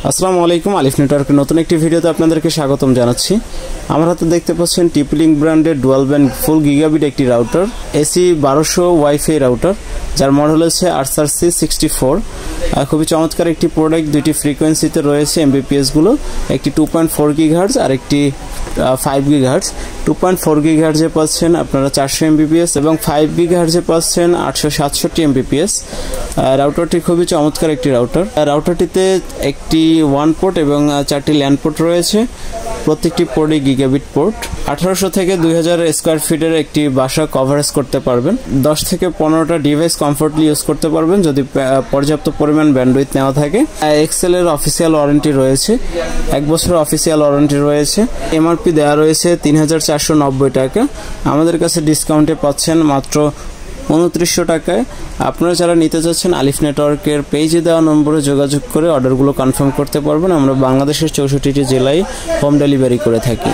আসসালামু আলাইকুম, আলিফ নেটওয়ার্কের নতুন একটি ভিডিওতে আপনাদেরকে স্বাগতম জানাচ্ছি। আমার হাতে দেখতে পাচ্ছেন টিপলিং ব্র্যান্ডের ডুয়াল ব্যান্ড ফুল গিগাবিট একটি রাউটার, এসি 1200 ওয়াইফাই রাউটার, যার মডেল হচ্ছে RC64। খুবই চমৎকার একটি প্রোডাক্ট। দুইটি ফ্রিকোয়েন্সিতে রয়েছে এমবিপিএস গুলো, একটি 2.4 গিগাহার্টজ আর একটি 5 গিগাহার্টজ। 2.4 গিগাহার্টজে পাচ্ছেন আপনারা 400 এমবিপিএস এবং 5 গিগাহার্টজে পাচ্ছেন 867 এমবিপিএস। রাউটারটি খুবই চমৎকার একটি রাউটার। রাউটারটিতে একটি 1 পোর্ট এবং 4টি ল্যান পোর্ট রয়েছে। প্রত্যেকটি পোর্টই গিগাবিট পোর্ট। 1800 থেকে 2000 স্কোয়ার ফিটের একটি বাসা কভারেজ করতে পারবেন। 10 থেকে 15টা ডিভাইস কমফোর্টলি ইউজ করতে পারবেন যদি পর্যাপ্ত পরিমাণ ব্যান্ডউইথ নেওয়া থাকে। এক্সেল এর অফিসিয়াল ওয়ারেন্টি রয়েছে, 1 বছরের অফিসিয়াল ওয়ারেন্টি রয়েছে। এমআরপি দেওয়া রয়েছে 3490 টাকা। আমাদের কাছে ডিসকাউন্টে পাচ্ছেন মাত্র 2900 টাকায়। আপনারা যারা নিতে চাচ্ছেন আলিফ নেটওয়ার্কের পেজে দেওয়া নম্বরে যোগাযোগ করে অর্ডারগুলো কনফার্ম করতে পারবেন। আমরা বাংলাদেশের 64টি জেলায় হোম ডেলিভারি করে থাকি।